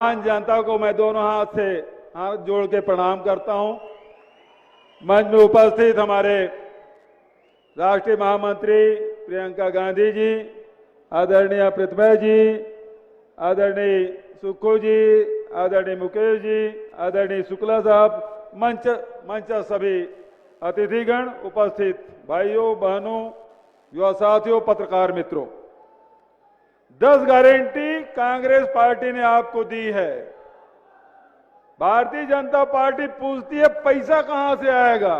जनता को मैं दोनों हाथ से हाथ जोड़ के प्रणाम करता हूं। मंच में उपस्थित हमारे राष्ट्रीय महामंत्री प्रियंका गांधी जी, आदरणीय प्रतिभा जी, आदरणीय सुक्खू जी, आदरणीय मुकेश जी, आदरणीय शुक्ला साहब, मंच सभी अतिथिगण, उपस्थित भाइयों बहनों, युवा साथियों, पत्रकार मित्रों, 10 गारंटी कांग्रेस पार्टी ने आपको दी है। भारतीय जनता पार्टी पूछती है पैसा कहां से आएगा।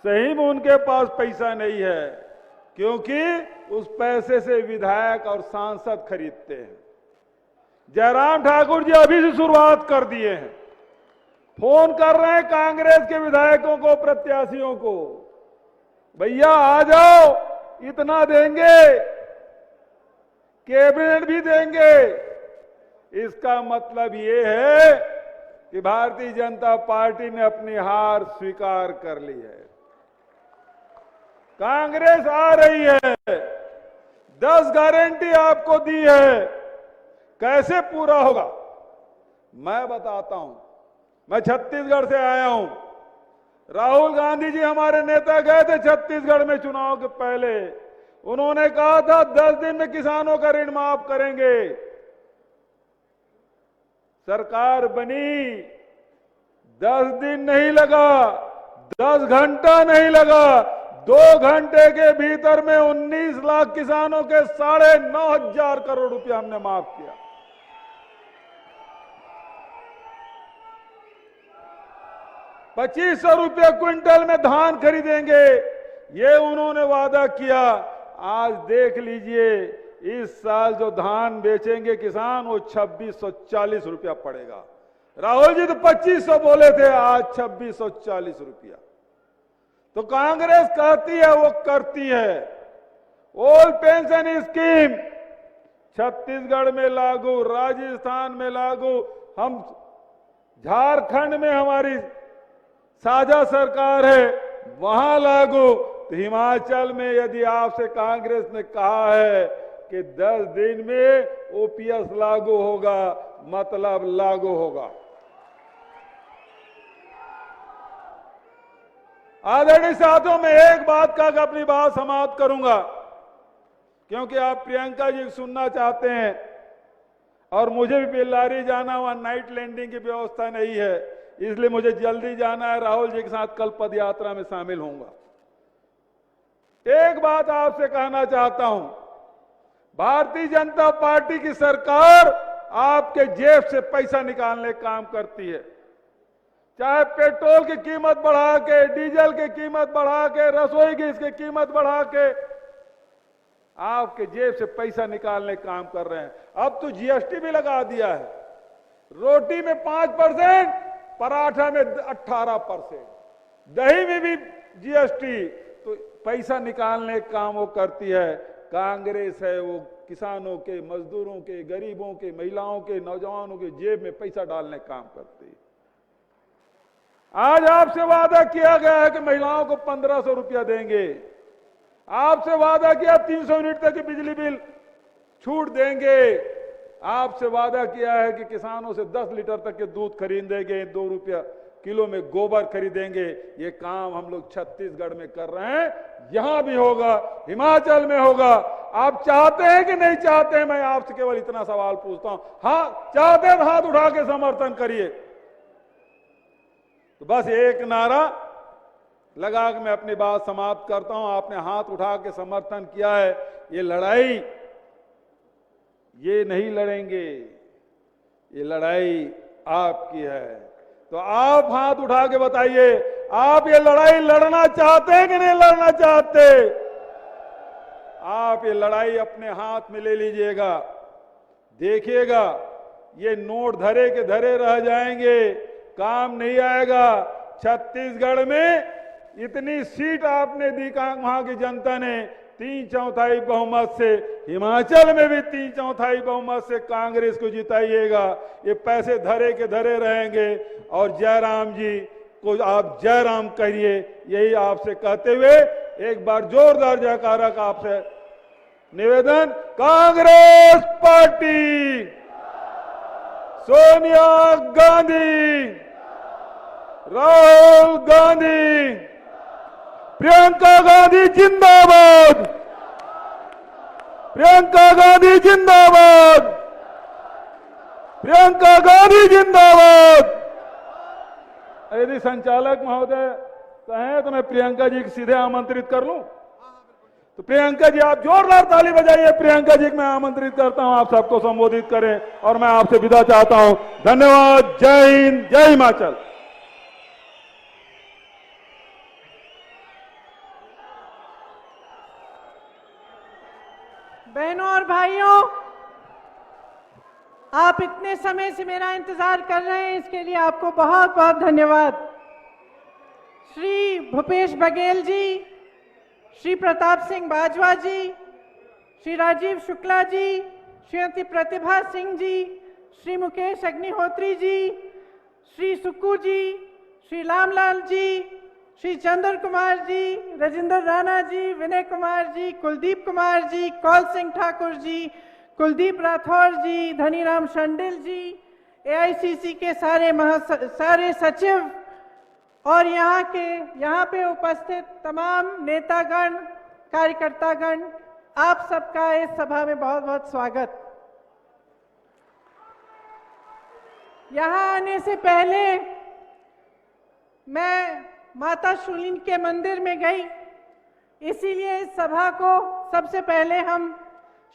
सही में उनके पास पैसा नहीं है, क्योंकि उस पैसे से विधायक और सांसद खरीदते हैं। जयराम ठाकुर जी अभी से शुरुआत कर दिए हैं, फोन कर रहे हैं कांग्रेस के विधायकों को, प्रत्याशियों को, भैया आ जाओ, इतना देंगे, कैबिनेट भी देंगे। इसका मतलब ये है कि भारतीय जनता पार्टी ने अपनी हार स्वीकार कर ली है। कांग्रेस आ रही है, 10 गारंटी आपको दी है, कैसे पूरा होगा मैं बताता हूं। मैं छत्तीसगढ़ से आया हूं। राहुल गांधी जी हमारे नेता गए थे छत्तीसगढ़ में चुनाव के पहले। उन्होंने कहा था 10 दिन में किसानों का ऋण माफ करेंगे। सरकार बनी, 10 दिन नहीं लगा, 10 घंटा नहीं लगा, 2 घंटे के भीतर में 19 लाख किसानों के 9,500 करोड़ रुपया हमने माफ किया। ₹2,500 क्विंटल में धान खरीदेंगे, ये उन्होंने वादा किया। आज देख लीजिए, इस साल जो धान बेचेंगे किसान, वो 2,640 रुपया पड़ेगा। राहुल जी तो 2,500 बोले थे, आज 2,640 रुपया। तो कांग्रेस कहती है वो करती है। ओल्ड पेंशन स्कीम छत्तीसगढ़ में लागू, राजस्थान में लागू, हम झारखंड में हमारी साझा सरकार है, वहां लागू। तो हिमाचल में यदि आपसे कांग्रेस ने कहा है कि 10 दिन में ओपीएस लागू होगा, मतलब लागू होगा। आदरणीय साथियों, मैं एक बात का अपनी बात समाप्त करूंगा, क्योंकि आप प्रियंका जी सुनना चाहते हैं और मुझे भी बेल्लारी जाना, वहां नाइट लैंडिंग की व्यवस्था नहीं है, इसलिए मुझे जल्दी जाना है। राहुल जी के साथ कल पद यात्रा में शामिल होऊंगा। एक बात आपसे कहना चाहता हूं, भारतीय जनता पार्टी की सरकार आपके जेब से पैसा निकालने का काम करती है। चाहे पेट्रोल की कीमत बढ़ा के, डीजल की कीमत बढ़ा के, रसोई गैस की कीमत बढ़ा के आपके जेब से पैसा निकालने का काम कर रहे हैं। अब तो जीएसटी भी लगा दिया है। रोटी में 5%, पराठा में 18%, दही में भी जीएसटी। तो पैसा निकालने का काम वो करती है। कांग्रेस है वो किसानों के, मजदूरों के, गरीबों के, महिलाओं के, नौजवानों के जेब में पैसा डालने का काम करती है। आज आपसे वादा किया गया है कि महिलाओं को 1,500 रुपया देंगे। आपसे वादा किया 300 यूनिट तक की बिजली बिल छूट देंगे। आपसे वादा किया है कि किसानों से 10 लीटर तक के दूध खरीदेंगे, 2 रुपया किलो में गोबर खरीदेंगे। ये काम हम लोग छत्तीसगढ़ में कर रहे हैं, यहां भी होगा, हिमाचल में होगा। आप चाहते हैं कि नहीं चाहते हैं? मैं आपसे केवल इतना सवाल पूछता हूं। हाँ चाहते हैं तो हाथ उठा के समर्थन करिए। तो बस एक नारा लगा के मैं अपनी बात समाप्त करता हूं। आपने हाथ उठा के समर्थन किया है। ये लड़ाई ये नहीं लड़ेंगे, ये लड़ाई आपकी है। तो आप हाथ उठा के बताइए, आप ये लड़ाई लड़ना चाहते हैं कि नहीं लड़ना चाहते? आप ये लड़ाई अपने हाथ में ले लीजिएगा। देखिएगा, ये नोट धरे के धरे रह जाएंगे, काम नहीं आएगा। छत्तीसगढ़ में इतनी सीट आपने दी वहां की जनता ने, 3/4 बहुमत से। हिमाचल में भी 3/4 बहुमत से कांग्रेस को जिताइएगा। ये पैसे धरे के धरे रहेंगे। और जयराम जी को आप जयराम कहिए, यही आपसे कहते हुए एक बार जोरदार जयकारा का आपसे निवेदन। कांग्रेस पार्टी सोनिया गांधी, राहुल गांधी, प्रियंका गांधी जिंदाबाद, प्रियंका गांधी जिंदाबाद, प्रियंका गांधी जिंदाबाद। यदि संचालक महोदय कहें तो मैं प्रियंका जी को सीधे आमंत्रित कर लूं। तो प्रियंका जी आप जोरदार ताली बजाइए। प्रियंका जी को मैं आमंत्रित करता हूं, आप सबको संबोधित करें और मैं आपसे विदा चाहता हूं। धन्यवाद। जय हिंद, जय हिमाचल। बहनों और भाइयों, आप इतने समय से मेरा इंतजार कर रहे हैं, इसके लिए आपको बहुत बहुत धन्यवाद। श्री भूपेश बघेल जी, श्री प्रताप सिंह बाजवा जी, श्री राजीव शुक्ला जी, श्रीमती प्रतिभा सिंह जी, श्री मुकेश अग्निहोत्री जी, श्री सुक्कू जी, श्री रामलाल जी, श्री चंद्र कुमार जी, राजेंद्र राणा जी, विनय कुमार जी, कुलदीप कुमार जी, कौल सिंह ठाकुर जी, कुलदीप राठौर जी, धनीराम शंडिल जी, एआईसीसी के सारे सचिव और यहाँ पे उपस्थित तमाम नेतागण, कार्यकर्तागण, आप सबका इस सभा में बहुत बहुत स्वागत। यहाँ आने से पहले मैं माता शूलिनी के मंदिर में गई, इसीलिए इस सभा को सबसे पहले हम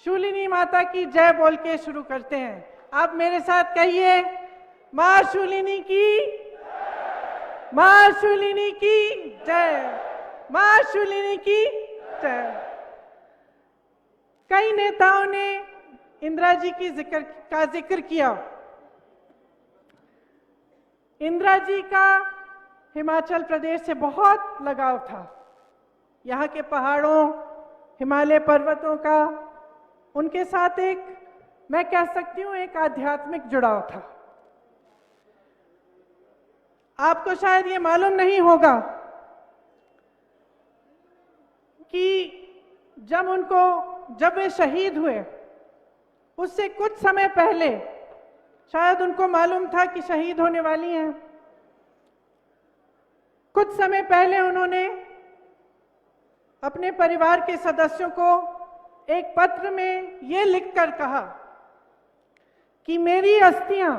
शूलिनी माता की जय बोल के शुरू करते हैं। आप मेरे साथ कहिए, मां शूलिनी की, मां शूलिनी की जय, मां शूलिनी की जय। कई नेताओं ने इंदिरा जी की जिक्र किया। इंदिरा जी का हिमाचल प्रदेश से बहुत लगाव था। यहाँ के पहाड़ों, हिमालय पर्वतों का उनके साथ एक, मैं कह सकती हूँ, एक आध्यात्मिक जुड़ाव था। आपको शायद ये मालूम नहीं होगा कि जब वे शहीद हुए, उससे कुछ समय पहले शायद उनको मालूम था कि शहीद होने वाली हैं। कुछ समय पहले उन्होंने अपने परिवार के सदस्यों को एक पत्र में ये लिखकर कहा कि मेरी अस्थियां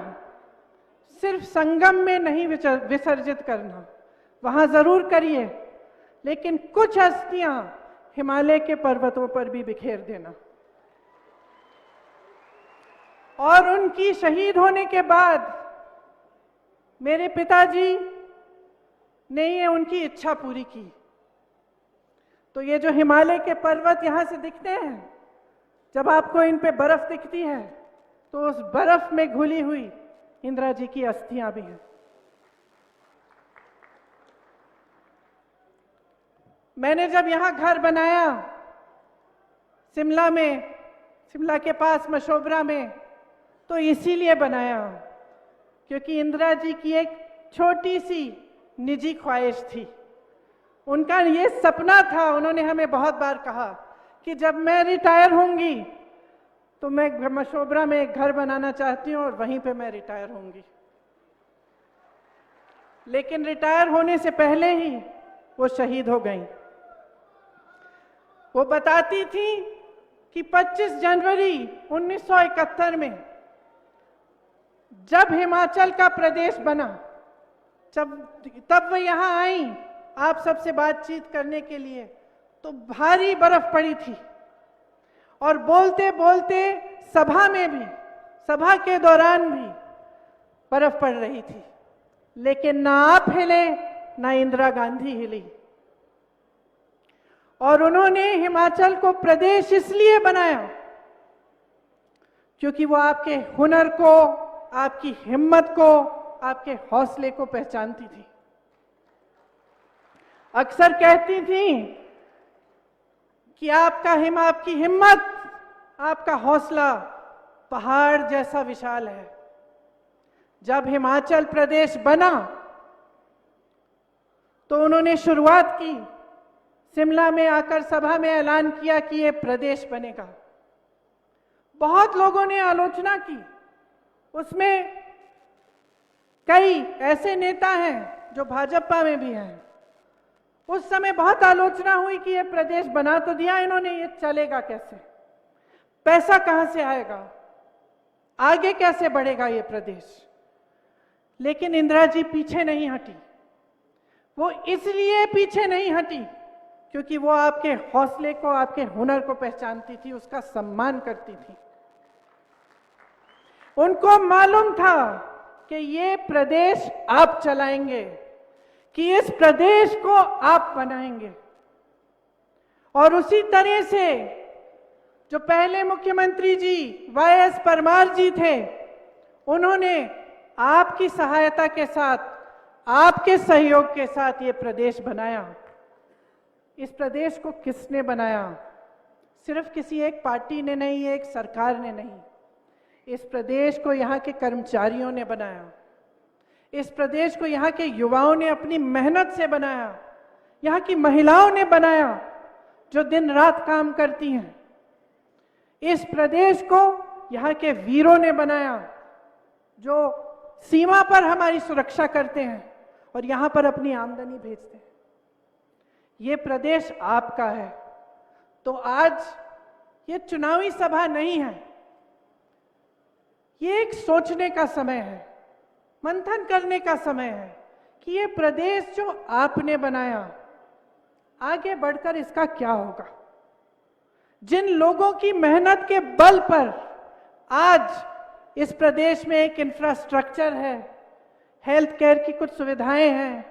सिर्फ संगम में नहीं विसर्जित करना, वहां जरूर करिए, लेकिन कुछ अस्थियां हिमालय के पर्वतों पर भी बिखेर देना। और उनकी शहीद होने के बाद मेरे पिताजी ने ये उनकी इच्छा पूरी की। तो ये जो हिमालय के पर्वत यहां से दिखते हैं, जब आपको इन पे बर्फ दिखती है, तो उस बर्फ में घुली हुई इंदिरा जी की अस्थियां भी हैं। मैंने जब यहां घर बनाया शिमला में, शिमला के पास मशोबरा में, तो इसीलिए बनाया क्योंकि इंदिरा जी की एक छोटी सी निजी ख्वाहिश थी। उनका ये सपना था, उन्होंने हमें बहुत बार कहा कि जब मैं रिटायर होंगी तो मैं मशोबरा में एक घर बनाना चाहती हूँ और वहीं पे मैं रिटायर होंगी। लेकिन रिटायर होने से पहले ही वो शहीद हो गईं। वो बताती थी कि 25 जनवरी 1971 में जब हिमाचल का प्रदेश बना, तब वो यहाँ आई आप सबसे बातचीत करने के लिए, तो भारी बर्फ पड़ी थी और बोलते बोलते सभा में भी, सभा के दौरान भी बर्फ पड़ रही थी, लेकिन ना आप हिले ना इंदिरा गांधी हिली। और उन्होंने हिमाचल को प्रदेश इसलिए बनाया क्योंकि वो आपके हुनर को, आपकी हिम्मत को, आपके हौसले को पहचानती थी। अक्सर कहती थी कि आपकी हिम्मत, आपका हौसला पहाड़ जैसा विशाल है। जब हिमाचल प्रदेश बना तो उन्होंने शुरुआत की, शिमला में आकर सभा में ऐलान किया कि ये प्रदेश बनेगा। बहुत लोगों ने आलोचना की, उसमें कई ऐसे नेता हैं जो भाजपा में भी हैं। उस समय बहुत आलोचना हुई कि ये प्रदेश बना तो दिया इन्होंने, ये चलेगा कैसे, पैसा कहां से आएगा, आगे कैसे बढ़ेगा ये प्रदेश। लेकिन इंदिरा जी पीछे नहीं हटी। वो इसलिए पीछे नहीं हटी क्योंकि वो आपके हौसले को, आपके हुनर को पहचानती थी, उसका सम्मान करती थी। उनको मालूम था कि ये प्रदेश आप चलाएंगे, कि इस प्रदेश को आप बनाएंगे। और उसी तरह से जो पहले मुख्यमंत्री जी वाई.एस. परमार जी थे, उन्होंने आपकी सहायता के साथ, आपके सहयोग के साथ ये प्रदेश बनाया। इस प्रदेश को किसने बनाया? सिर्फ किसी एक पार्टी ने नहीं, एक सरकार ने नहीं। इस प्रदेश को यहाँ के कर्मचारियों ने बनाया। इस प्रदेश को यहाँ के युवाओं ने अपनी मेहनत से बनाया। यहाँ की महिलाओं ने बनाया जो दिन रात काम करती हैं। इस प्रदेश को यहाँ के वीरों ने बनाया जो सीमा पर हमारी सुरक्षा करते हैं और यहाँ पर अपनी आमदनी भेजते हैं। ये प्रदेश आपका है। तो आज ये चुनावी सभा नहीं है, ये एक सोचने का समय है, मंथन करने का समय है कि ये प्रदेश जो आपने बनाया, आगे बढ़कर इसका क्या होगा। जिन लोगों की मेहनत के बल पर आज इस प्रदेश में एक इंफ्रास्ट्रक्चर है, हेल्थ केयर की कुछ सुविधाएं हैं,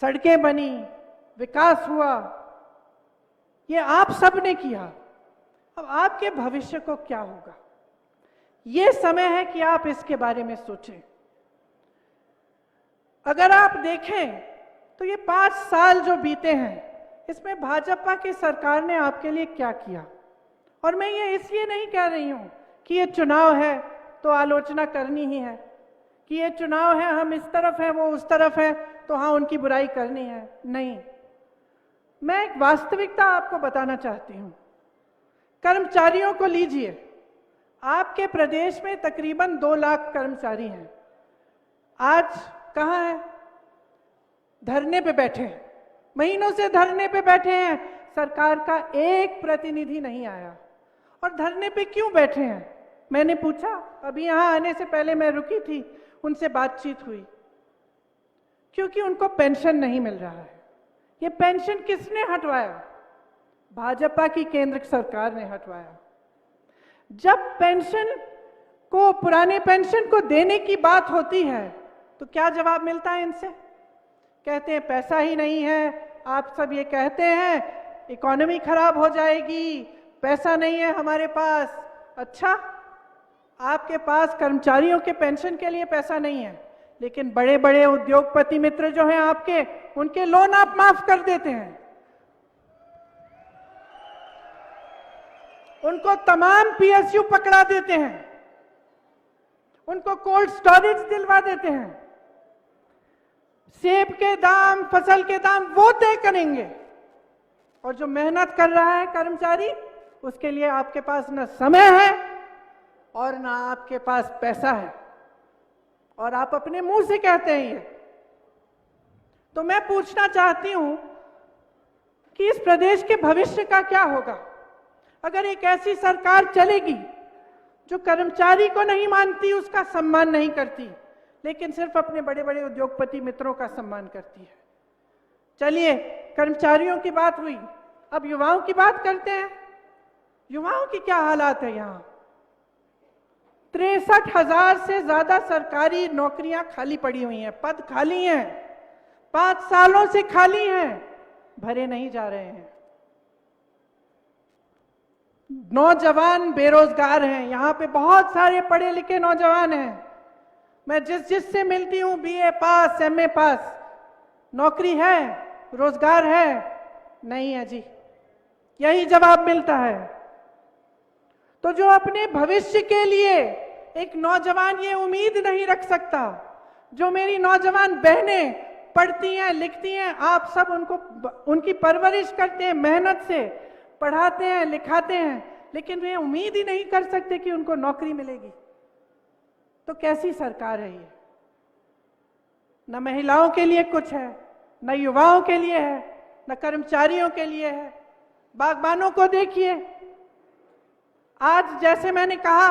सड़कें बनी, विकास हुआ, ये आप सबने किया। अब आपके भविष्य को क्या होगा, ये समय है कि आप इसके बारे में सोचें। अगर आप देखें तो ये 5 साल जो बीते हैं, इसमें भाजपा की सरकार ने आपके लिए क्या किया। और मैं ये इसलिए नहीं कह रही हूं कि ये चुनाव है तो आलोचना करनी ही है, कि ये चुनाव है, हम इस तरफ है, वो उस तरफ है, तो हाँ उनकी बुराई करनी है। नहीं, मैं एक वास्तविकता आपको बताना चाहती हूं। कर्मचारियों को लीजिए, आपके प्रदेश में तकरीबन 2 लाख कर्मचारी हैं। आज कहां है? धरने पे बैठे हैं, महीनों से धरने पे बैठे हैं, सरकार का एक प्रतिनिधि नहीं आया। और धरने पे क्यों बैठे हैं? मैंने पूछा, अभी यहां आने से पहले मैं रुकी थी, उनसे बातचीत हुई। क्योंकि उनको पेंशन नहीं मिल रहा है। ये पेंशन किसने हटवाया? भाजपा की केंद्र सरकार ने हटवाया। जब पेंशन को, पुराने पेंशन को देने की बात होती है तो क्या जवाब मिलता है इनसे? कहते हैं पैसा ही नहीं है। आप सब ये कहते हैं इकोनॉमी खराब हो जाएगी, पैसा नहीं है हमारे पास। अच्छा, आपके पास कर्मचारियों के पेंशन के लिए पैसा नहीं है, लेकिन बड़े बड़े उद्योगपति मित्र जो हैं आपके, उनके लोन आप माफ कर देते हैं। उनको तमाम पीएसयू पकड़ा देते हैं, उनको कोल्ड स्टोरेज दिलवा देते हैं। सेब के दाम, फसल के दाम वो तय करेंगे। और जो मेहनत कर रहा है कर्मचारी, उसके लिए आपके पास न समय है और ना आपके पास पैसा है। और आप अपने मुंह से कहते हैं ये। तो मैं पूछना चाहती हूं कि इस प्रदेश के भविष्य का क्या होगा अगर एक ऐसी सरकार चलेगी जो कर्मचारी को नहीं मानती, उसका सम्मान नहीं करती, लेकिन सिर्फ अपने बड़े बड़े उद्योगपति मित्रों का सम्मान करती है। चलिए, कर्मचारियों की बात हुई, अब युवाओं की बात करते हैं। युवाओं की क्या हालात है यहाँ? 63,000 से ज्यादा सरकारी नौकरियां खाली पड़ी हुई हैं, पद खाली हैं, 5 सालों से खाली हैं, भरे नहीं जा रहे हैं। नौजवान बेरोजगार हैं, यहाँ पे बहुत सारे पढ़े लिखे नौजवान हैं। मैं जिससे मिलती हूँ, बीए पास, एमए पास, नौकरी है, रोजगार है? नहीं है जी, यही जवाब मिलता है। तो जो अपने भविष्य के लिए एक नौजवान ये उम्मीद नहीं रख सकता, जो मेरी नौजवान बहनें पढ़ती हैं, लिखती हैं, आप सब उनको, उनकी परवरिश करते हैं, मेहनत से पढ़ाते हैं, लिखाते हैं, लेकिन वे उम्मीद ही नहीं कर सकते कि उनको नौकरी मिलेगी, तो कैसी सरकार है ये? न महिलाओं के लिए कुछ है, न युवाओं के लिए है, न कर्मचारियों के लिए है। बागबानों को देखिए, आज जैसे मैंने कहा,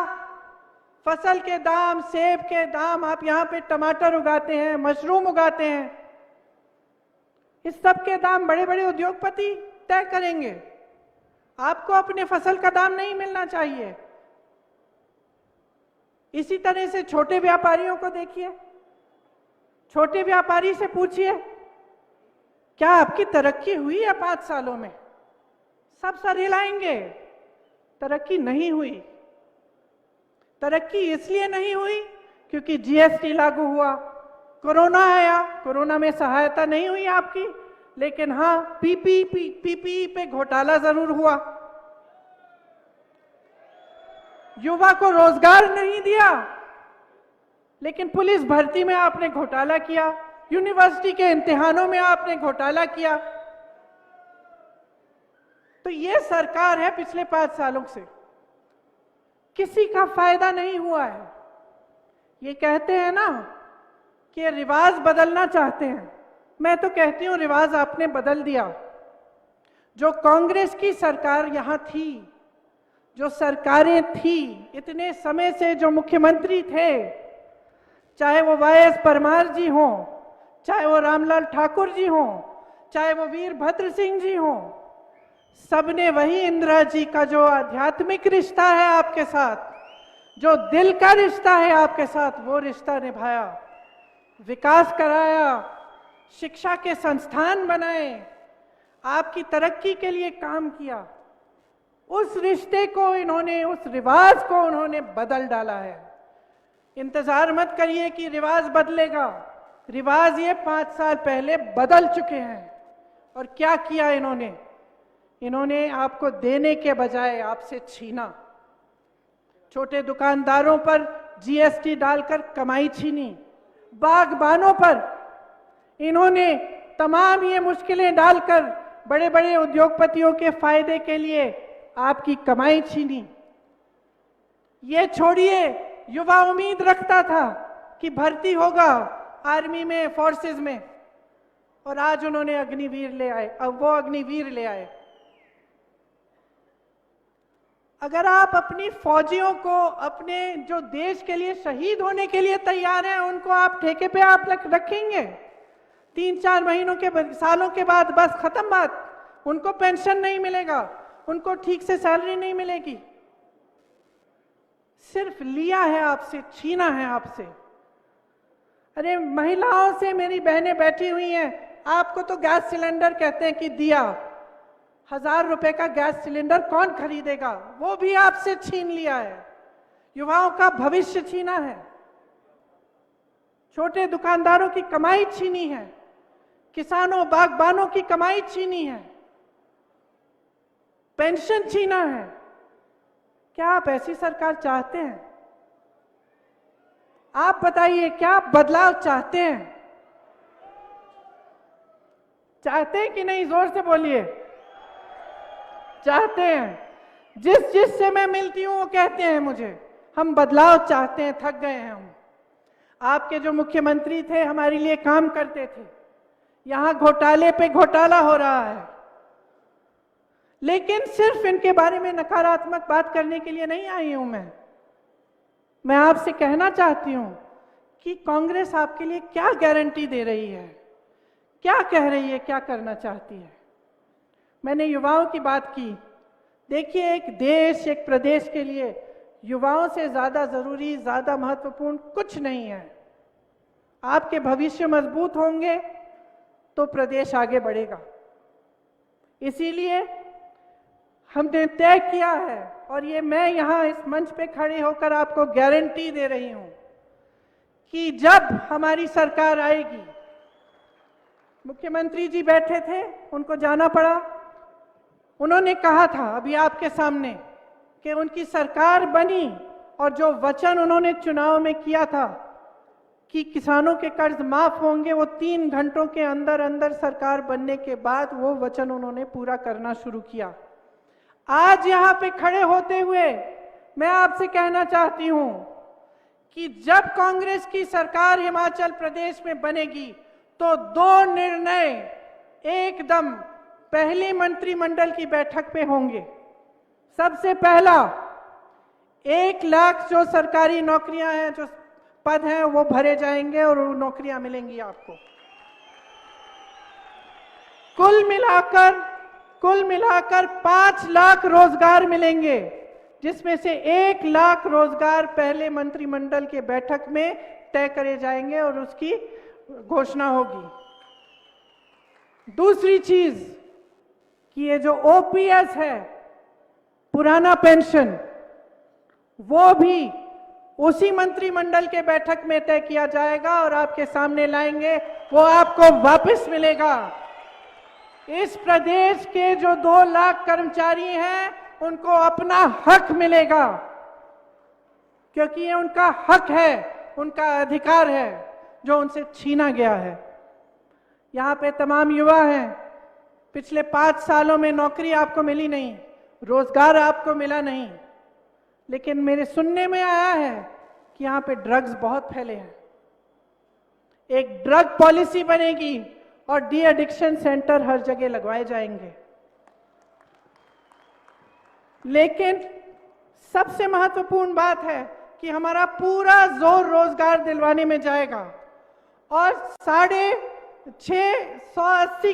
फसल के दाम, सेब के दाम, आप यहां पे टमाटर उगाते हैं, मशरूम उगाते हैं, इस सब के दाम बड़े बड़े उद्योगपति तय करेंगे। आपको अपने फसल का दाम नहीं मिलना चाहिए। इसी तरह से छोटे व्यापारियों को देखिए, छोटे व्यापारी से पूछिए, क्या आपकी तरक्की हुई है 5 सालों में? सब सर हिलाएंगे, तरक्की नहीं हुई। तरक्की इसलिए नहीं हुई क्योंकि जीएसटी लागू हुआ, कोरोना आया, कोरोना में सहायता नहीं हुई आपकी, लेकिन हां पीपीई पे घोटाला जरूर हुआ। युवा को रोजगार नहीं दिया, लेकिन पुलिस भर्ती में आपने घोटाला किया, यूनिवर्सिटी के इम्तिहानों में आपने घोटाला किया। तो ये सरकार है पिछले 5 सालों से, किसी का फायदा नहीं हुआ है। ये कहते हैं ना कि रिवाज बदलना चाहते हैं, मैं तो कहती हूं रिवाज आपने बदल दिया। जो कांग्रेस की सरकार यहां थी, जो सरकारें थी, इतने समय से जो मुख्यमंत्री थे, चाहे वो वाईएस परमार जी हों, चाहे वो रामलाल ठाकुर जी हों, चाहे वो वीरभद्र सिंह जी हों, सबने वही इंदिरा जी का जो आध्यात्मिक रिश्ता है आपके साथ, जो दिल का रिश्ता है आपके साथ, वो रिश्ता निभाया, विकास कराया, शिक्षा के संस्थान बनाए, आपकी तरक्की के लिए काम किया। उस रिश्ते को इन्होंने, उस रिवाज को उन्होंने बदल डाला है। इंतजार मत करिए कि रिवाज बदलेगा, रिवाज ये 5 साल पहले बदल चुके हैं। और क्या किया इन्होंने? इन्होंने आपको देने के बजाय आपसे छीना। छोटे दुकानदारों पर जीएसटी डालकर कमाई छीनी, बागबानों पर इन्होंने तमाम ये मुश्किलें डालकर बड़े बड़े उद्योगपतियों के फायदे के लिए आपकी कमाई छीनी। ये छोड़िए, युवा उम्मीद रखता था कि भर्ती होगा आर्मी में, फोर्सेस में, और आज उन्होंने अग्निवीर ले आए। अब वो अग्निवीर ले आए। अगर आप अपनी फौजियों को, अपने जो देश के लिए शहीद होने के लिए तैयार हैं, उनको आप ठेके पे आप रखेंगे? 3-4 महीनों के, सालों के बाद बस खत्म बात। उनको पेंशन नहीं मिलेगा, उनको ठीक से सैलरी नहीं मिलेगी। सिर्फ लिया है आपसे, छीना है आपसे। अरे महिलाओं से मेरी बहनें बैठी हुई हैं, आपको तो गैस सिलेंडर कहते हैं कि दिया, 1000 रुपए का गैस सिलेंडर कौन खरीदेगा? वो भी आपसे छीन लिया है। युवाओं का भविष्य छीना है, छोटे दुकानदारों की कमाई छीनी है, किसानों, बागबानों की कमाई छीनी है, पेंशन छीना है। क्या आप ऐसी सरकार चाहते हैं? आप बताइए, क्या आप बदलाव चाहते हैं? चाहते हैं कि नहीं? जोर से बोलिए। चाहते हैं। जिस से मैं मिलती हूं वो कहते हैं मुझे, हम बदलाव चाहते हैं, थक गए हैं हम। आपके जो मुख्यमंत्री थे हमारे लिए काम करते थे, यहां घोटाले पे घोटाला हो रहा है। लेकिन सिर्फ इनके बारे में नकारात्मक बात करने के लिए नहीं आई हूं मैं आपसे कहना चाहती हूं कि कांग्रेस आपके लिए क्या गारंटी दे रही है, क्या कह रही है, क्या करना चाहती है। मैंने युवाओं की बात की। देखिए, एक देश, एक प्रदेश के लिए युवाओं से ज्यादा जरूरी, ज्यादा महत्वपूर्ण कुछ नहीं है। आपके भविष्य मजबूत होंगे तो प्रदेश आगे बढ़ेगा। इसीलिए हमने तय किया है, और ये मैं यहां इस मंच पे खड़े होकर आपको गारंटी दे रही हूं कि जब हमारी सरकार आएगी, मुख्यमंत्री जी बैठे थे, उनको जाना पड़ा, उन्होंने कहा था अभी आपके सामने कि उनकी सरकार बनी और जो वचन उन्होंने चुनाव में किया था कि किसानों के कर्ज माफ होंगे, वो 3 घंटों के अंदर अंदर सरकार बनने के बाद वो वचन उन्होंने पूरा करना शुरू किया। आज यहां पे खड़े होते हुए मैं आपसे कहना चाहती हूं कि जब कांग्रेस की सरकार हिमाचल प्रदेश में बनेगी तो 2 निर्णय एकदम पहली मंत्रिमंडल की बैठक पे होंगे। सबसे पहला, 1 लाख जो सरकारी नौकरियां हैं, जो पद हैं, वो भरे जाएंगे और वो नौकरियां मिलेंगी आपको। कुल मिलाकर 5 लाख रोजगार मिलेंगे, जिसमें से 1 लाख रोजगार पहले मंत्रिमंडल के बैठक में तय करे जाएंगे और उसकी घोषणा होगी। दूसरी चीज कि ये जो ओपीएस है, पुराना पेंशन, वो भी उसी मंत्रिमंडल के बैठक में तय किया जाएगा और आपके सामने लाएंगे, वो आपको वापस मिलेगा। इस प्रदेश के जो 2 लाख कर्मचारी हैं, उनको अपना हक मिलेगा, क्योंकि ये उनका हक है, उनका अधिकार है जो उनसे छीना गया है। यहाँ पे तमाम युवा हैं, पिछले 5 सालों में नौकरी आपको मिली नहीं, रोजगार आपको मिला नहीं, लेकिन मेरे सुनने में आया है कि यहाँ पे ड्रग्स बहुत फैले हैं। एक ड्रग पॉलिसी बनेगी और डी एडिक्शन सेंटर हर जगह लगवाए जाएंगे। लेकिन सबसे महत्वपूर्ण बात है कि हमारा पूरा जोर रोजगार दिलवाने में जाएगा और 680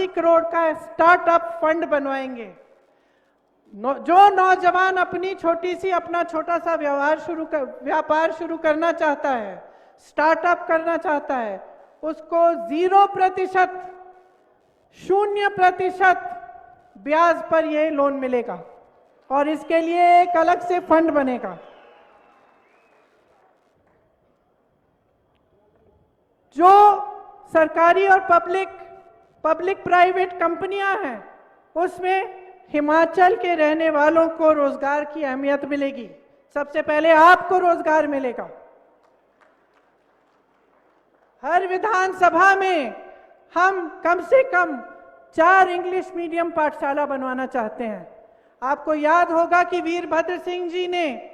करोड़ का स्टार्टअप फंड बनवाएंगे। जो नौजवान अपनी अपना छोटा सा व्यापार शुरू करना चाहता है, स्टार्टअप करना चाहता है, उसको 0% ब्याज पर यह लोन मिलेगा और इसके लिए एक अलग से फंड बनेगा। जो सरकारी और पब्लिक प्राइवेट कंपनियां हैं, उसमें हिमाचल के रहने वालों को रोजगार की अहमियत मिलेगी। सबसे पहले आपको रोजगार मिलेगा। हर विधानसभा में हम कम से कम 4 इंग्लिश मीडियम पाठशाला बनवाना चाहते हैं। आपको याद होगा कि वीरभद्र सिंह जी ने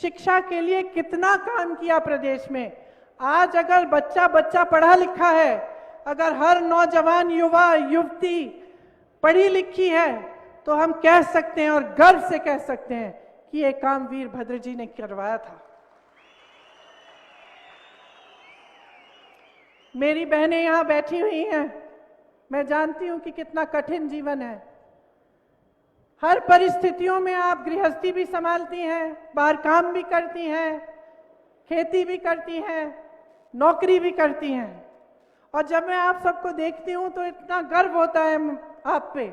शिक्षा के लिए कितना काम किया प्रदेश में। आज अगर बच्चा पढ़ा लिखा है, अगर हर नौजवान युवा युवती पढ़ी लिखी है, तो हम कह सकते हैं और गर्व से कह सकते हैं कि ये काम वीरभद्र जी ने करवाया था। मेरी बहनें यहां बैठी हुई हैं, मैं जानती हूं कि कितना कठिन जीवन है। हर परिस्थितियों में आप गृहस्थी भी संभालती हैं, बाहर काम भी करती हैं, खेती भी करती हैं, नौकरी भी करती हैं। और जब मैं आप सबको देखती हूं तो इतना गर्व होता है आप पे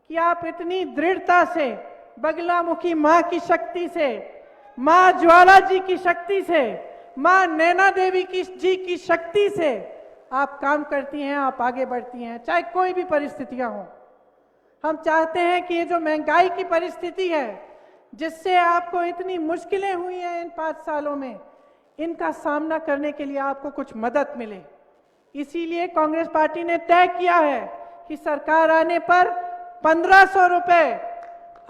कि आप इतनी दृढ़ता से बगलामुखी मां की शक्ति से, मां ज्वाला जी की शक्ति से, मां नैना देवी जी की शक्ति से आप काम करती हैं, आप आगे बढ़ती हैं, चाहे कोई भी परिस्थितियां हों। हम चाहते हैं कि ये जो महंगाई की परिस्थिति है, जिससे आपको इतनी मुश्किलें हुई हैं इन 5 सालों में, इनका सामना करने के लिए आपको कुछ मदद मिले। इसीलिए कांग्रेस पार्टी ने तय किया है कि सरकार आने पर 1500 रुपए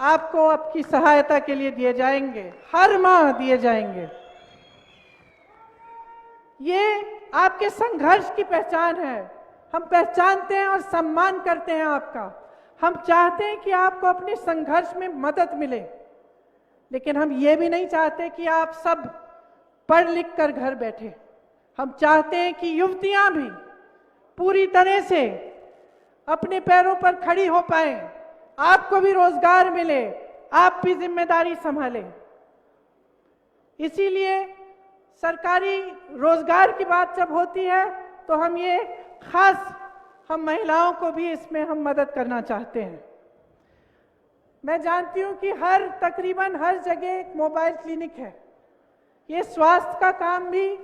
आपको आपकी सहायता के लिए दिए जाएंगे, हर माह दिए जाएंगे। ये आपके संघर्ष की पहचान है। हम पहचानते हैं और सम्मान करते हैं आपका। हम चाहते हैं कि आपको अपने संघर्ष में मदद मिले, लेकिन हम ये भी नहीं चाहते कि आप सब पढ़ लिख कर घर बैठे। हम चाहते हैं कि युवतियां भी पूरी तरह से अपने पैरों पर खड़ी हो पाए, आपको भी रोजगार मिले, आप भी जिम्मेदारी संभालें। इसीलिए सरकारी रोजगार की बात जब होती है तो हम महिलाओं को भी इसमें हम मदद करना चाहते हैं। मैं जानती हूं कि तकरीबन हर जगह एक मोबाइल क्लिनिक है। ये स्वास्थ्य का काम भी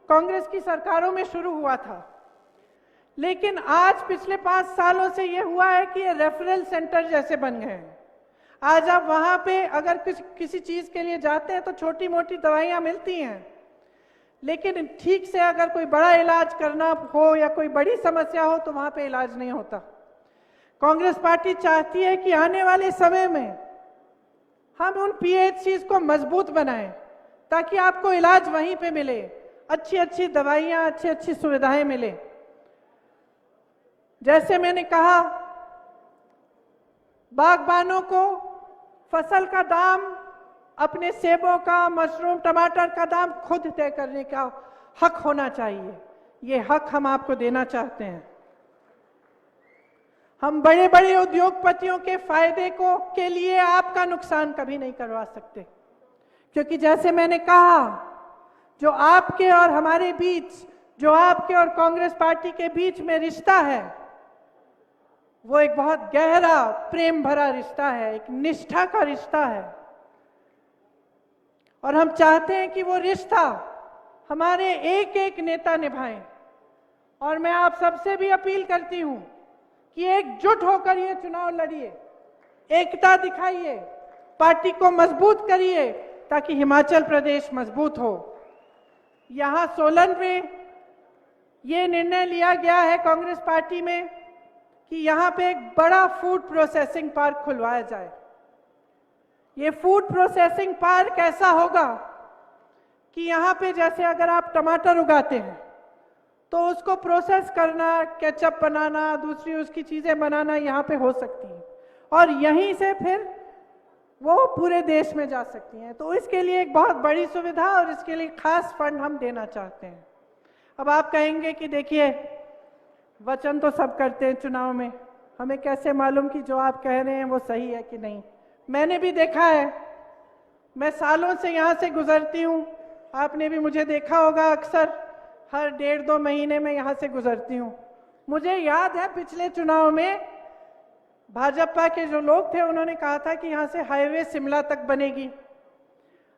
कांग्रेस की सरकारों में शुरू हुआ था, लेकिन आज पिछले 5 सालों से ये हुआ है कि ये रेफरल सेंटर जैसे बन गए हैं। आज आप वहां पे अगर किसी चीज के लिए जाते हैं तो छोटी मोटी दवाइयां मिलती हैं, लेकिन ठीक से अगर कोई बड़ा इलाज करना हो या कोई बड़ी समस्या हो तो वहां पे इलाज नहीं होता। कांग्रेस पार्टी चाहती है कि आने वाले समय में हम उन पीएचसीज को मजबूत बनाएं, ताकि आपको इलाज वहीं पे मिले, अच्छी अच्छी दवाइयां, अच्छी अच्छी सुविधाएं मिले। जैसे मैंने कहा, बागबानों को फसल का दाम, अपने सेबों का, मशरूम, टमाटर का दाम खुद तय करने का हक होना चाहिए। ये हक हम आपको देना चाहते हैं। हम बड़े बड़े उद्योगपतियों के फायदे को के लिए आपका नुकसान कभी नहीं करवा सकते, क्योंकि जैसे मैंने कहा, जो आपके और हमारे बीच, जो आपके और कांग्रेस पार्टी के बीच में रिश्ता है, वो एक बहुत गहरा प्रेम भरा रिश्ता है, एक निष्ठा का रिश्ता है। और हम चाहते हैं कि वो रिश्ता हमारे एक एक नेता निभाएं। और मैं आप सबसे भी अपील करती हूं कि एकजुट होकर ये चुनाव लड़िए, एकता दिखाइए, पार्टी को मजबूत करिए, ताकि हिमाचल प्रदेश मजबूत हो। यहां सोलन में ये निर्णय लिया गया है कांग्रेस पार्टी में कि यहां पे एक बड़ा फूड प्रोसेसिंग पार्क खुलवाया जाए। ये फूड प्रोसेसिंग पार्क ऐसा होगा कि यहाँ पे जैसे अगर आप टमाटर उगाते हैं तो उसको प्रोसेस करना, केचप बनाना, दूसरी उसकी चीज़ें बनाना यहाँ पे हो सकती हैं, और यहीं से फिर वो पूरे देश में जा सकती हैं। तो इसके लिए एक बहुत बड़ी सुविधा और इसके लिए खास फंड हम देना चाहते हैं। अब आप कहेंगे कि देखिए, वचन तो सब करते हैं चुनाव में, हमें कैसे मालूम कि जो आप कह रहे हैं वो सही है कि नहीं। मैंने भी देखा है, मैं सालों से यहाँ से गुजरती हूँ, आपने भी मुझे देखा होगा, अक्सर हर 1.5-2 महीने में यहाँ से गुजरती हूँ। मुझे याद है पिछले चुनाव में भाजपा के जो लोग थे उन्होंने कहा था कि यहाँ से हाईवे शिमला तक बनेगी।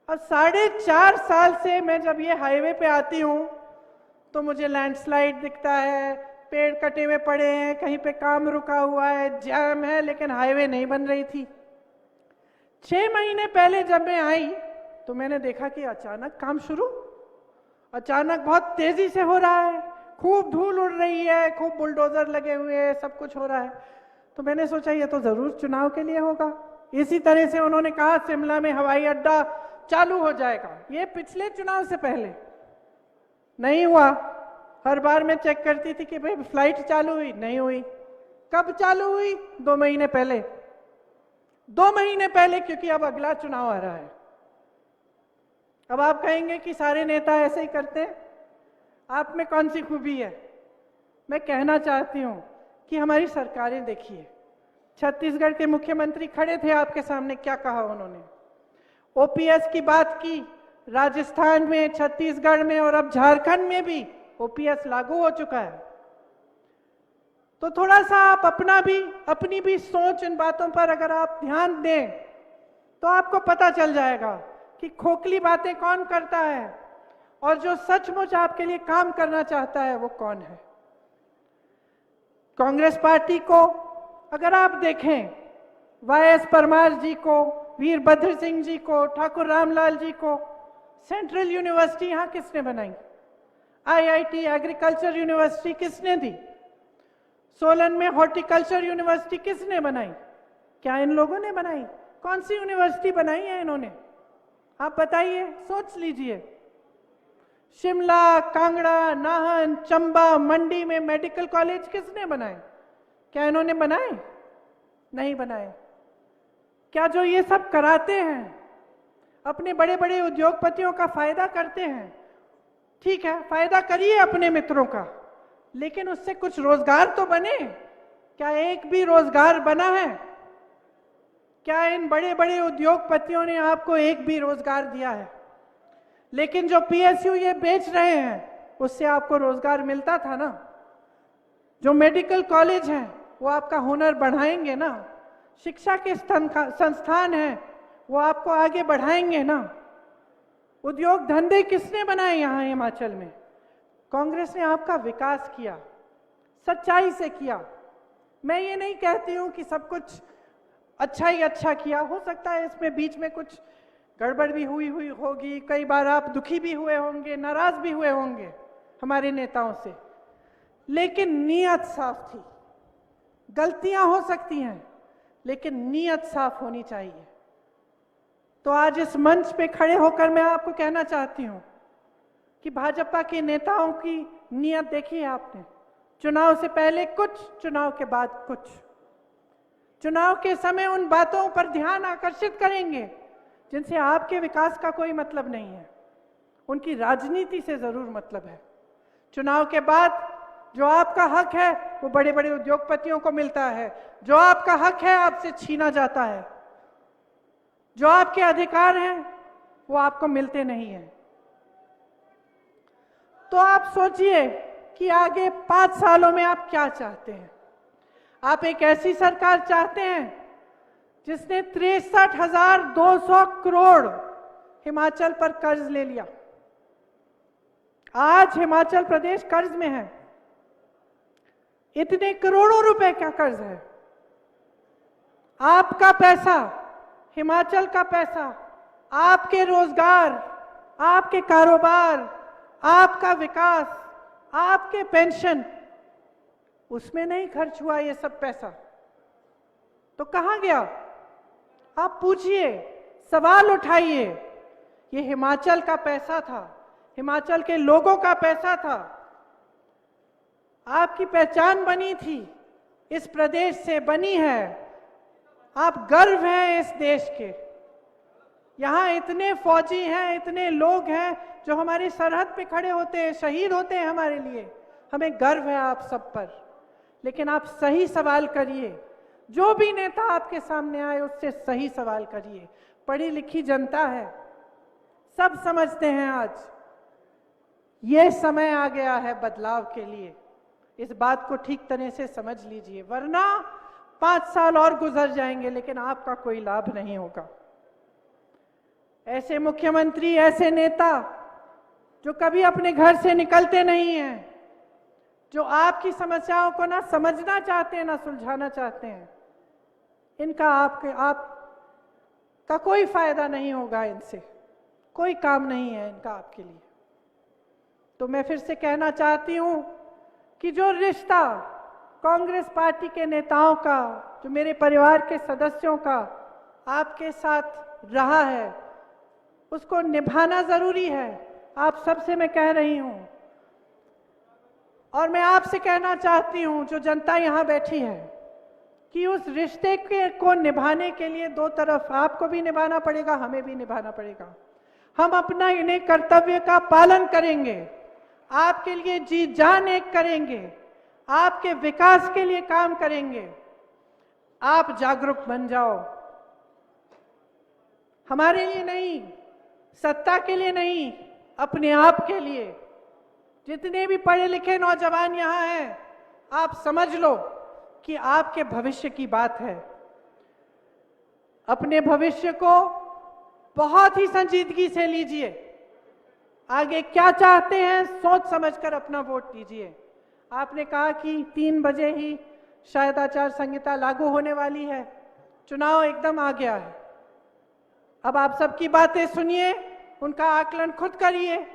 अब 4.5 साल से मैं जब ये हाईवे पे आती हूँ तो मुझे लैंडस्लाइड दिखता है, पेड़ कटे हुए पड़े हैं, कहीं पे काम रुका हुआ है, जैम है, लेकिन हाईवे नहीं बन रही थी। 6 महीने पहले जब मैं आई तो मैंने देखा कि अचानक काम शुरू, अचानक बहुत तेजी से हो रहा है, खूब धूल उड़ रही है, खूब बुलडोजर लगे हुए हैं, सब कुछ हो रहा है। तो मैंने सोचा ये तो जरूर चुनाव के लिए होगा। इसी तरह से उन्होंने कहा शिमला में हवाई अड्डा चालू हो जाएगा, ये पिछले चुनाव से पहले नहीं हुआ। हर बार मैं चेक करती थी कि भाई फ्लाइट चालू हुई, नहीं हुई। कब चालू हुई? 2 महीने पहले। 2 महीने पहले, क्योंकि अब अगला चुनाव आ रहा है। अब आप कहेंगे कि सारे नेता ऐसे ही करते हैं, आप में कौन सी खूबी है? मैं कहना चाहती हूं कि हमारी सरकारें देखिए, छत्तीसगढ़ के मुख्यमंत्री खड़े थे आपके सामने, क्या कहा उन्होंने? ओपीएस की बात की। राजस्थान में, छत्तीसगढ़ में और अब झारखंड में भी ओपीएस लागू हो चुका है। तो थोड़ा सा आप अपनी भी सोच इन बातों पर अगर आप ध्यान दें तो आपको पता चल जाएगा कि खोखली बातें कौन करता है और जो सचमुच आपके लिए काम करना चाहता है वो कौन है। कांग्रेस पार्टी को अगर आप देखें, वाईएस परमार जी को, वीरभद्र सिंह जी को, ठाकुर रामलाल जी को सेंट्रल यूनिवर्सिटी यहां किसने बनाई? आईआईटी एग्रीकल्चर यूनिवर्सिटी किसने दी? सोलन में हॉर्टिकल्चर यूनिवर्सिटी किसने बनाई? क्या इन लोगों ने बनाई? कौन सी यूनिवर्सिटी बनाई है इन्होंने? आप बताइए, सोच लीजिए। शिमला, कांगड़ा, नाहन, चंबा, मंडी में मेडिकल कॉलेज किसने बनाए? क्या इन्होंने बनाए? नहीं बनाए। क्या जो ये सब कराते हैं, अपने बड़े बड़े उद्योगपतियों का फायदा करते हैं, ठीक है, फायदा करिए अपने मित्रों का, लेकिन उससे कुछ रोजगार तो बने। क्या एक भी रोजगार बना है? क्या इन बड़े बड़े उद्योगपतियों ने आपको एक भी रोजगार दिया है? लेकिन जो पीएसयू ये बेच रहे हैं उससे आपको रोजगार मिलता था ना। जो मेडिकल कॉलेज हैं वो आपका हुनर बढ़ाएंगे ना। शिक्षा के संस्थान हैं वो आपको आगे बढ़ाएंगे ना। उद्योग धंधे किसने बनाए यहाँ हिमाचल में? कांग्रेस ने आपका विकास किया, सच्चाई से किया। मैं ये नहीं कहती हूं कि सब कुछ अच्छा ही अच्छा किया, हो सकता है इसमें बीच में कुछ गड़बड़ भी हुई होगी, कई बार आप दुखी भी हुए होंगे, नाराज भी हुए होंगे हमारे नेताओं से, लेकिन नीयत साफ थी। गलतियां हो सकती हैं लेकिन नीयत साफ होनी चाहिए। तो आज इस मंच पे खड़े होकर मैं आपको कहना चाहती हूं कि भाजपा के नेताओं की नीयत देखी है आपने। चुनाव से पहले कुछ, चुनाव के बाद कुछ। चुनाव के समय उन बातों पर ध्यान आकर्षित करेंगे जिनसे आपके विकास का कोई मतलब नहीं है, उनकी राजनीति से जरूर मतलब है। चुनाव के बाद जो आपका हक है वो बड़े बड़े उद्योगपतियों को मिलता है, जो आपका हक है आपसे छीना जाता है, जो आपके अधिकार हैं वो आपको मिलते नहीं हैं। तो आप सोचिए कि आगे 5 सालों में आप क्या चाहते हैं। आप एक ऐसी सरकार चाहते हैं जिसने 63,200 करोड़ हिमाचल पर कर्ज ले लिया। आज हिमाचल प्रदेश कर्ज में है। इतने करोड़ों रुपए का कर्ज है। आपका पैसा, हिमाचल का पैसा, आपके रोजगार, आपके कारोबार, आपका विकास, आपके पेंशन, उसमें नहीं खर्च हुआ ये सब पैसा। तो कहां गया? आप पूछिए, सवाल उठाइए। ये हिमाचल का पैसा था, हिमाचल के लोगों का पैसा था। आपकी पहचान बनी थी, इस प्रदेश से बनी है। आप गर्व हैं इस देश के। यहां इतने फौजी हैं, इतने लोग हैं जो हमारी सरहद पे खड़े होते हैं, शहीद होते हैं हमारे लिए। हमें गर्व है आप सब पर। लेकिन आप सही सवाल करिए। जो भी नेता आपके सामने आए उससे सही सवाल करिए। पढ़ी लिखी जनता है, सब समझते हैं आज ये समय आ गया है बदलाव के लिए। इस बात को ठीक तरह से समझ लीजिए, वरना 5 साल और गुजर जाएंगे लेकिन आपका कोई लाभ नहीं होगा। ऐसे मुख्यमंत्री, ऐसे नेता जो कभी अपने घर से निकलते नहीं हैं, जो आपकी समस्याओं को ना समझना चाहते हैं ना सुलझाना चाहते हैं, इनका आपका कोई फायदा नहीं होगा। इनसे कोई काम नहीं है इनका आपके लिए। तो मैं फिर से कहना चाहती हूं कि जो रिश्ता कांग्रेस पार्टी के नेताओं का, जो मेरे परिवार के सदस्यों का आपके साथ रहा है, उसको निभाना जरूरी है। आप सबसे मैं कह रही हूं, और मैं आपसे कहना चाहती हूं जो जनता यहां बैठी है, कि उस रिश्ते को निभाने के लिए दो तरफ आपको भी निभाना पड़ेगा, हमें भी निभाना पड़ेगा। हम अपना इन्हें कर्तव्य का पालन करेंगे, आपके लिए जी जान एक करेंगे, आपके विकास के लिए काम करेंगे। आप जागरूक बन जाओ, हमारे लिए नहीं, सत्ता के लिए नहीं, अपने आप के लिए। जितने भी पढ़े लिखे नौजवान यहां हैं, आप समझ लो कि आपके भविष्य की बात है। अपने भविष्य को बहुत ही संजीदगी से लीजिए। आगे क्या चाहते हैं सोच समझकर अपना वोट दीजिए। आपने कहा कि 3 बजे ही शायद आचार संहिता लागू होने वाली है, चुनाव एकदम आ गया है। अब आप सबकी बातें सुनिए, उनका आकलन खुद करिए,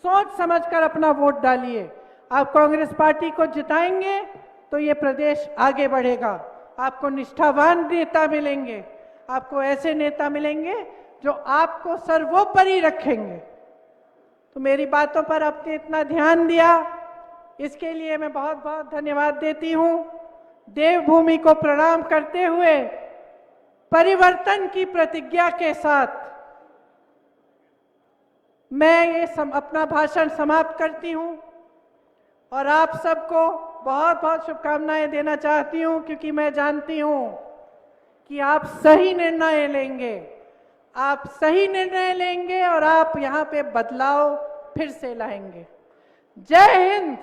सोच समझकर अपना वोट डालिए। आप कांग्रेस पार्टी को जिताएंगे तो ये प्रदेश आगे बढ़ेगा। आपको निष्ठावान नेता मिलेंगे, आपको ऐसे नेता मिलेंगे जो आपको सर्वोपरि रखेंगे। तो मेरी बातों पर आपने इतना ध्यान दिया, इसके लिए मैं बहुत बहुत धन्यवाद देती हूं। देवभूमि को प्रणाम करते हुए परिवर्तन की प्रतिज्ञा के साथ मैं ये अपना भाषण समाप्त करती हूं और आप सबको बहुत बहुत शुभकामनाएं देना चाहती हूं, क्योंकि मैं जानती हूं कि आप सही निर्णय लेंगे, आप सही निर्णय लेंगे और आप यहां पे बदलाव फिर से लाएंगे। जय हिंद,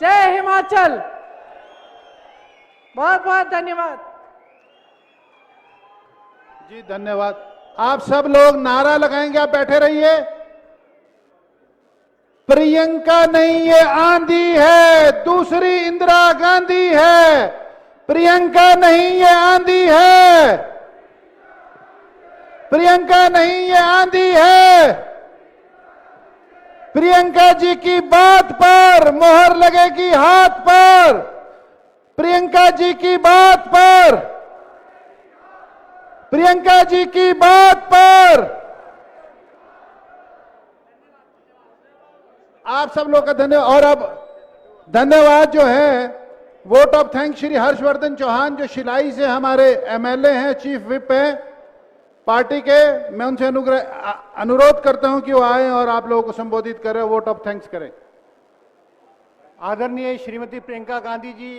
जय हिमाचल। बहुत बहुत धन्यवाद जी, धन्यवाद। आप सब लोग नारा लगाएंगे, आप बैठे रहिए। प्रियंका नहीं ये आंधी है, दूसरी इंदिरा गांधी है। प्रियंका नहीं ये आंधी है, प्रियंका नहीं ये आंधी है। प्रियंका जी की बात पर मोहर लगेगी हाथ पर, प्रियंका जी की बात पर, प्रियंका जी की बात पर आप सब लोग का धन्यवाद। और अब धन्यवाद जो है vote of thanks Shri Harshvardhan Chauhan, जो शिलाई से हमारे एमएलए हैं, चीफ विप हैं पार्टी के। मैं उनसे अनुरोध करता हूं कि वो आए और आप लोगों को संबोधित करें, वोट ऑफ थैंक्स करें। आदरणीय श्रीमती प्रियंका गांधी जी,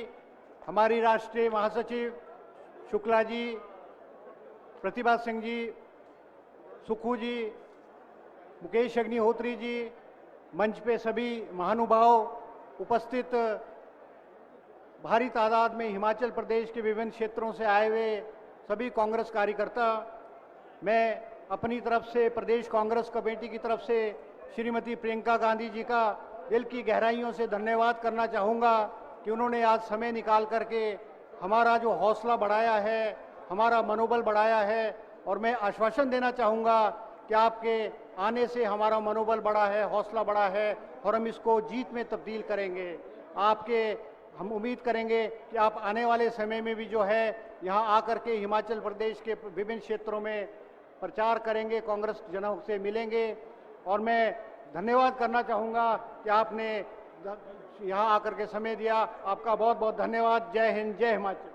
हमारी राष्ट्रीय महासचिव शुक्ला जी, प्रतिभा सिंह जी, सुखू जी, मुकेश अग्निहोत्री जी, मंच पे सभी महानुभाव, उपस्थित भारी तादाद में हिमाचल प्रदेश के विभिन्न क्षेत्रों से आए हुए सभी कांग्रेस कार्यकर्ता, मैं अपनी तरफ से प्रदेश कांग्रेस कमेटी की तरफ से श्रीमती प्रियंका गांधी जी का दिल की गहराइयों से धन्यवाद करना चाहूँगा कि उन्होंने आज समय निकाल करके हमारा जो हौसला बढ़ाया है, हमारा मनोबल बढ़ाया है। और मैं आश्वासन देना चाहूँगा कि आपके आने से हमारा मनोबल बढ़ा है, हौसला बढ़ा है और हम इसको जीत में तब्दील करेंगे। हम उम्मीद करेंगे कि आप आने वाले समय में भी जो है यहाँ आकर के हिमाचल प्रदेश के विभिन्न क्षेत्रों में प्रचार करेंगे, कांग्रेस जनों से मिलेंगे। और मैं धन्यवाद करना चाहूँगा कि आपने यहाँ आकर के समय दिया। आपका बहुत बहुत धन्यवाद। जय हिंद, जय हिमाचल।